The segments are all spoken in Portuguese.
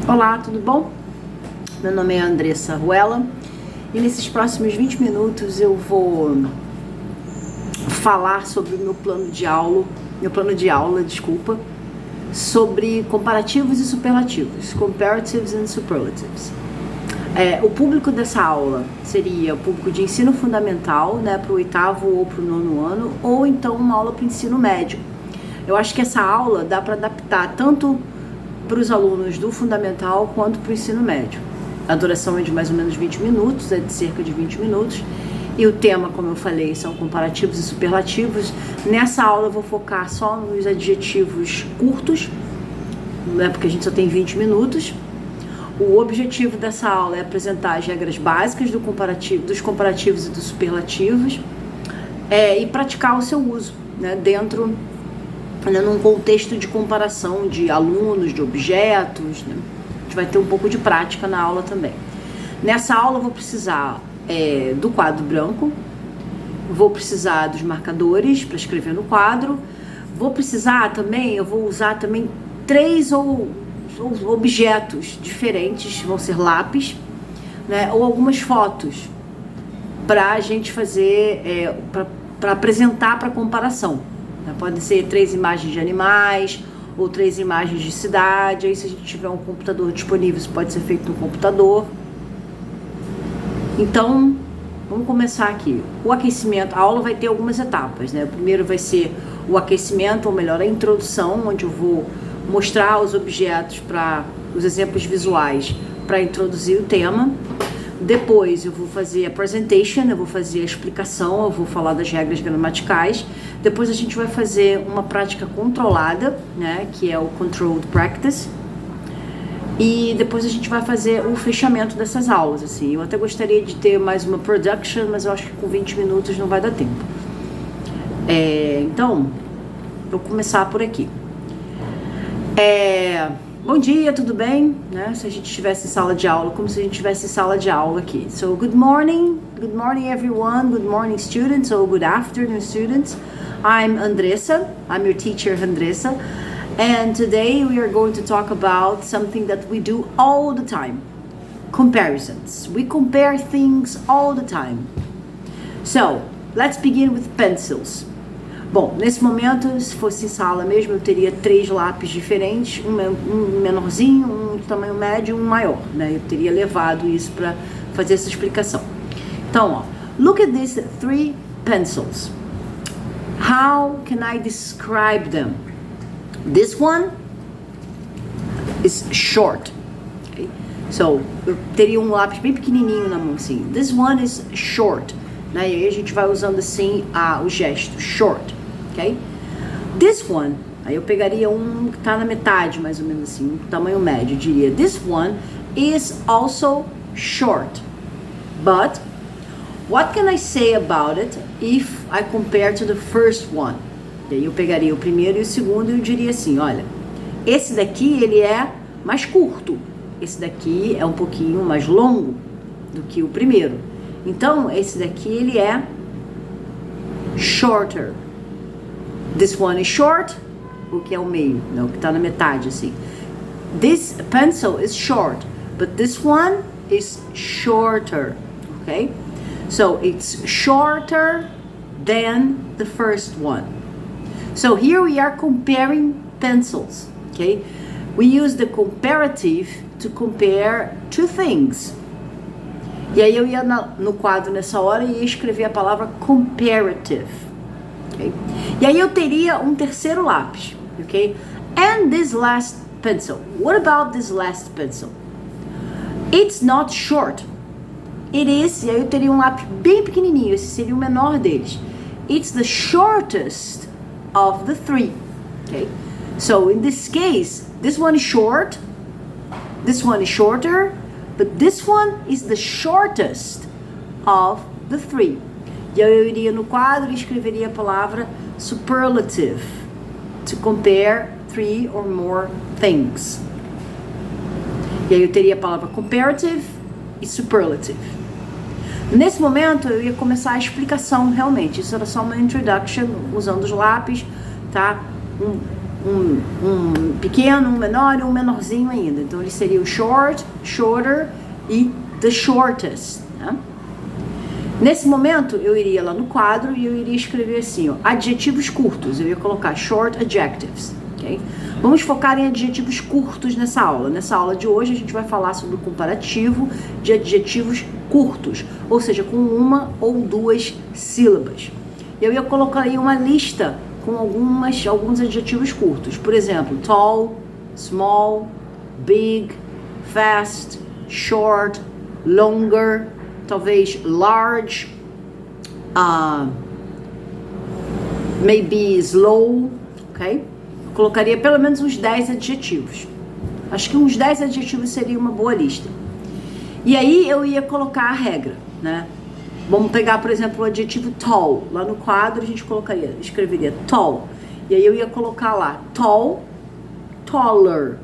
Olá, tudo bom? Meu nome é Andressa Ruela e nesses próximos 20 minutos eu vou falar sobre o meu plano de aula, sobre comparativos e superlativos, comparatives and superlatives. O público dessa aula seria o público de ensino fundamental, né, para o 8º ou para o 9º ano, ou então uma aula para o ensino médio. Eu acho que essa aula dá para adaptar tanto para os alunos do fundamental quanto para o ensino médio. A duração é de mais ou menos 20 minutos, é de cerca de 20 minutos. E o tema, como eu falei, são comparativos e superlativos. Nessa aula eu vou focar só nos adjetivos curtos, né, porque a gente só tem 20 minutos. O objetivo dessa aula é apresentar as regras básicas dos comparativos e dos superlativos e praticar o seu uso, né, num contexto de comparação de alunos, de objetos, né? A gente vai ter um pouco de prática na aula também. Nessa aula eu vou precisar do quadro branco, vou precisar dos marcadores para escrever no quadro, eu vou usar também 3 objetos diferentes, vão ser lápis, né? Ou algumas fotos para a gente fazer, para apresentar para comparação. Podem ser 3 imagens de animais ou 3 imagens de cidade. Aí, se a gente tiver um computador disponível, isso pode ser feito no computador. Então, vamos começar aqui. O aquecimento, a aula vai ter algumas etapas, né? Primeiro vai ser o aquecimento, ou melhor, a introdução, onde eu vou mostrar os objetos, os exemplos visuais para introduzir o tema. Depois eu vou fazer a presentation, eu vou fazer a explicação, eu vou falar das regras gramaticais. Depois a gente vai fazer uma prática controlada, né, que é o controlled practice. E depois a gente vai fazer o fechamento dessas aulas, assim. Eu até gostaria de ter mais uma production, mas eu acho que com 20 minutos não vai dar tempo. Então, vou começar por aqui. Bom dia, tudo bem? Né? Se a gente estivesse em sala de aula, como se a gente tivesse em sala de aula aqui. So, good morning everyone, good morning students, or good afternoon students. I'm Andressa, I'm your teacher Andressa, and today we are going to talk about something that we do all the time, comparisons. We compare things all the time. So, let's begin with pencils. Bom, nesse momento, se fosse em sala mesmo, eu teria 3 lápis diferentes, um menorzinho, um de tamanho médio e um maior, né? Eu teria levado isso para fazer essa explicação. Então, ó, look at these 3 pencils. How can I describe them? This one is short. Okay? So, eu teria um lápis bem pequenininho na mão, assim. This one is short. Né? E aí a gente vai usando assim o gesto, short. Okay? This one, aí eu pegaria um que está na metade, mais ou menos assim, um tamanho médio, eu diria. This one is also short. But what can I say about it if I compare to the first one? E aí eu pegaria o primeiro e o segundo e eu diria assim, olha, esse daqui ele é mais curto, esse daqui é um pouquinho mais longo do que o primeiro. Então, esse daqui ele é shorter. This one is short, o que é o meio, não, o que está na metade, assim. This pencil is short, but this one is shorter, okay? So, it's shorter than the first one. So, here we are comparing pencils, okay? We use the comparative to compare 2 things. E aí eu ia no quadro nessa hora e ia escrever a palavra comparative. Okay? E aí eu teria um terceiro lápis, ok? And this last pencil. What about this last pencil? It's not short. It is, e aí eu teria um lápis bem pequenininho, esse seria o menor deles. It's the shortest of the 3. Okay? So in this case, this one is short, this one is shorter, but this one is the shortest of the 3. E eu iria no quadro e escreveria a palavra superlative, to compare 3 or more things. E aí eu teria a palavra comparative e superlative. Nesse momento eu ia começar a explicação realmente. Isso era só uma introduction, usando os lápis, tá? um pequeno, um menor e um menorzinho ainda. Então ele seria o short, shorter e the shortest, né? Nesse momento eu iria lá no quadro e eu iria escrever assim, ó, adjetivos curtos. Eu ia colocar short adjectives, ok? Vamos focar em adjetivos curtos nessa aula. Nessa aula de hoje a gente vai falar sobre o comparativo de adjetivos curtos, ou seja, com uma ou duas sílabas. Eu ia colocar aí uma lista com alguns adjetivos curtos. Por exemplo, tall, small, big, fast, short, longer, talvez large, maybe slow, ok? Eu colocaria pelo menos uns 10 adjetivos. Acho que uns 10 adjetivos seria uma boa lista. E aí eu ia colocar a regra, né? Vamos pegar, por exemplo, o adjetivo tall. Lá no quadro a gente escreveria tall. E aí eu ia colocar lá tall, taller.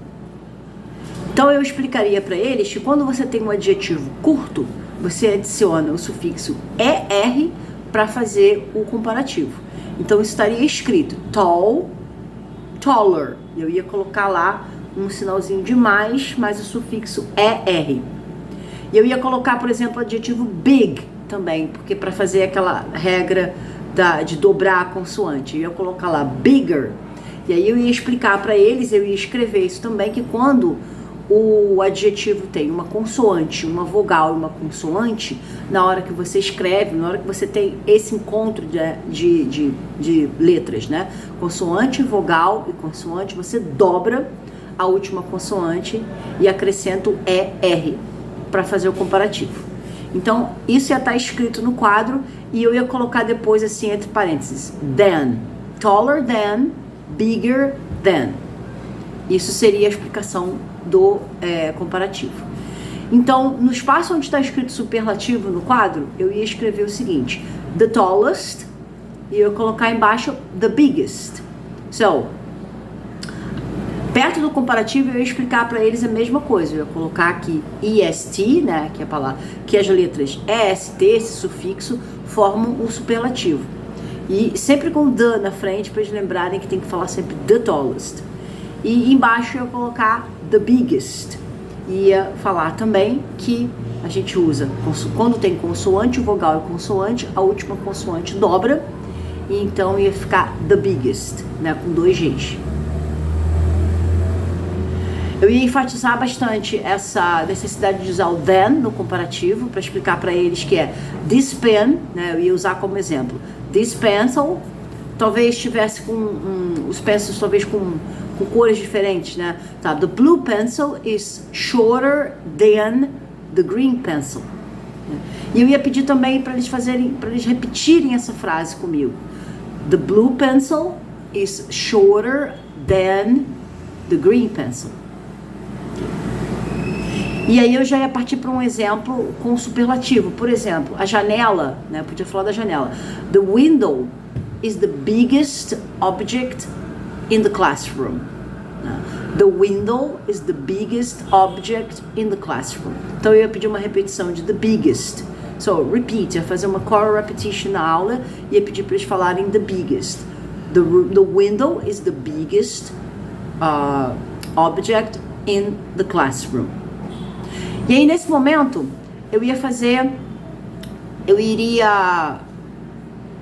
Então eu explicaria para eles que quando você tem um adjetivo curto, você adiciona o sufixo ER para fazer o comparativo. Então estaria escrito tall, taller. Eu ia colocar lá um sinalzinho de mais o sufixo ER. E eu ia colocar, por exemplo, o adjetivo big também, porque para fazer aquela regra de dobrar a consoante, eu ia colocar lá bigger. E aí eu ia explicar para eles, eu ia escrever isso também, que quando o adjetivo tem uma consoante, uma vogal e uma consoante, na hora que você escreve, na hora que você tem esse encontro de letras, né? Consoante, vogal e consoante, você dobra a última consoante e acrescenta o ER para fazer o comparativo. Então, isso ia estar escrito no quadro e eu ia colocar depois assim entre parênteses, than, taller than, bigger than. Isso seria a explicação do comparativo. Então, no espaço onde está escrito superlativo no quadro, eu ia escrever o seguinte, the tallest, e eu ia colocar embaixo the biggest. So, perto do comparativo eu ia explicar para eles a mesma coisa. Eu ia colocar aqui EST, né, que é a palavra, que as letras EST, esse sufixo, formam o superlativo. E sempre com the na frente, para eles lembrarem que tem que falar sempre the tallest. E embaixo eu ia colocar the biggest. E ia falar também que a gente usa, quando tem consoante, vogal e consoante, a última consoante dobra. E então ia ficar the biggest, né, com 2 Gs. Eu ia enfatizar bastante essa necessidade de usar o than no comparativo, para explicar para eles que é this pen, né, eu ia usar como exemplo, this pencil, talvez tivesse com os pencils talvez com cores diferentes, né? Tá, the blue pencil is shorter than the green pencil. E eu ia pedir também para eles repetirem essa frase comigo. The blue pencil is shorter than the green pencil. E aí eu já ia partir para um exemplo com superlativo. Por exemplo, a janela, né? Eu podia falar da janela. The window is the biggest object in the classroom. The window is the biggest object in the classroom. Então eu ia pedir uma repetição de the biggest. So, repeat, ia fazer uma choral repetition na aula e ia pedir para eles falarem the biggest. The window is the biggest object in the classroom. E aí nesse momento eu iria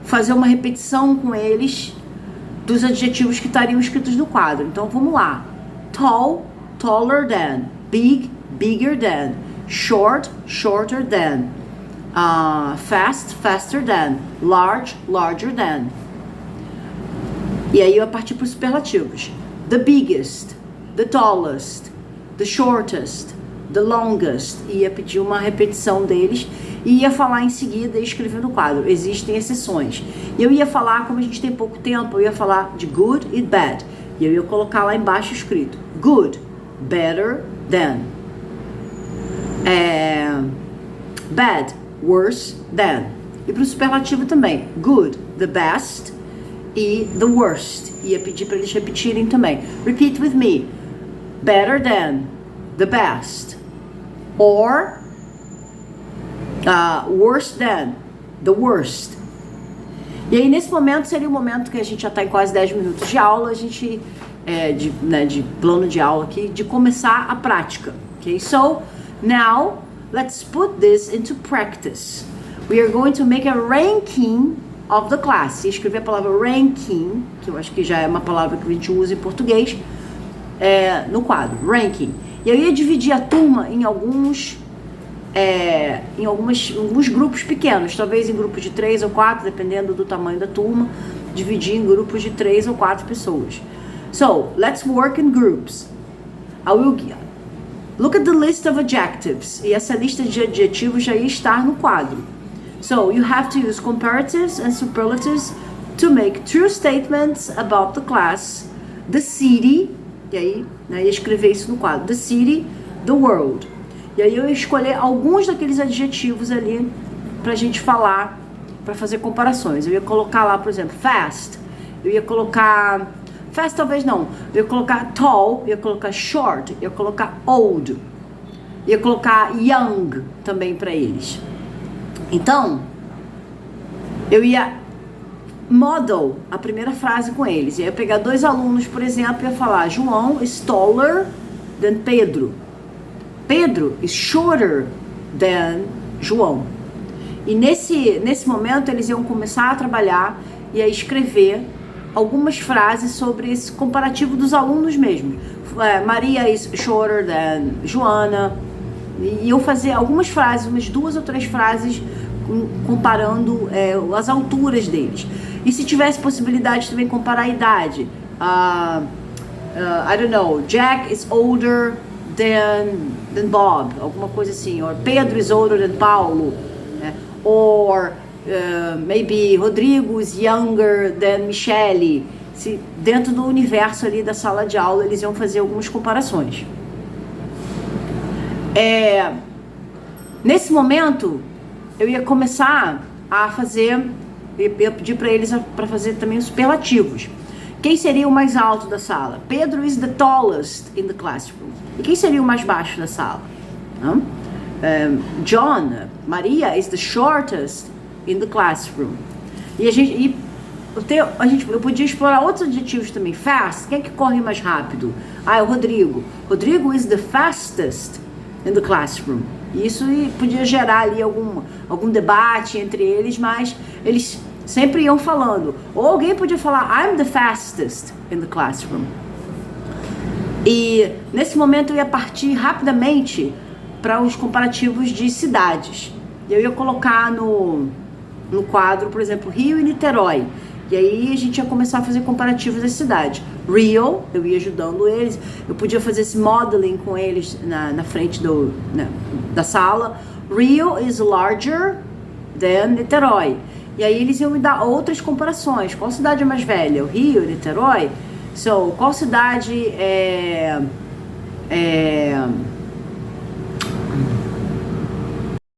fazer uma repetição com eles dos adjetivos que estariam escritos no quadro. Então vamos lá. Tall, taller than. Big, bigger than. Short, shorter than. Fast, faster than. Large, larger than. E aí eu ia partir para os superlativos. The biggest, the tallest, the shortest, the longest. E ia pedir uma repetição deles e ia falar em seguida e escrever no quadro. Existem exceções. E eu ia falar, como a gente tem pouco tempo, eu ia falar de good e bad. E eu ia colocar lá embaixo escrito good, better than. Bad, worse than. E para o superlativo também. Good, the best e the worst. Ia pedir para eles repetirem também. Repeat with me. Better than, the best. Or worse than, the worst. E aí nesse momento seria o momento que a gente já está em quase 10 minutos de aula, a gente de plano de aula aqui, de começar a prática. Okay, so now let's put this into practice. We are going to make a ranking of the class. Escrever a palavra ranking, que eu acho que já é uma palavra que a gente usa em português, no quadro, ranking. E eu ia dividir a turma em alguns grupos pequenos, talvez em grupos de 3 ou 4, dependendo do tamanho da turma, dividir em grupos de 3 ou 4 pessoas. So, let's work in groups. I will look at the list of adjectives. E essa lista de adjetivos já ia estar no quadro. So, you have to use comparatives and superlatives to make true statements about the class, the city, e aí, ia escrever isso no quadro, the city, the world. E aí eu ia escolher alguns daqueles adjetivos ali pra gente falar, pra fazer comparações. Eu ia colocar lá, por exemplo, fast. Eu ia colocar... Fast talvez não. Eu ia colocar tall, eu ia colocar short, eu ia colocar old. Eu ia colocar young também pra eles. Então, eu ia model a primeira frase com eles. Eu ia pegar 2 alunos, por exemplo, e ia falar: João is taller than Pedro. Pedro is shorter than João. E nesse momento eles iam começar a trabalhar e a escrever algumas frases sobre esse comparativo dos alunos mesmo. Maria is shorter than Joana. E eu fazer algumas frases, umas 2 ou 3 frases comparando as alturas deles. E se tivesse possibilidade também comparar a idade. I don't know, Jack is older than Bob, alguma coisa assim. Or Pedro is older than Paulo. Né? Or maybe Rodrigo is younger than Michele. Se dentro do universo ali da sala de aula eles iam fazer algumas comparações. Nesse momento eu ia começar a fazer, eu ia pedir para eles para fazer também os superlativos. Quem seria o mais alto da sala? Pedro is the tallest in the classroom. E quem seria o mais baixo da sala? Maria is the shortest in the classroom. E eu podia explorar outros adjetivos também. Fast, quem é que corre mais rápido? É o Rodrigo. Rodrigo is the fastest in the classroom. E isso podia gerar ali algum debate entre eles, mas eles sempre iam falando. Ou alguém podia falar, I'm the fastest in the classroom. E nesse momento eu ia partir rapidamente para os comparativos de cidades. E eu ia colocar no quadro, por exemplo, Rio e Niterói. E aí a gente ia começar a fazer comparativos das cidades. Rio, eu ia ajudando eles. Eu podia fazer esse modeling com eles na frente da sala. Rio is larger than Niterói. E aí eles iam me dar outras comparações. Qual cidade é mais velha? O Rio, Niterói? So, qual cidade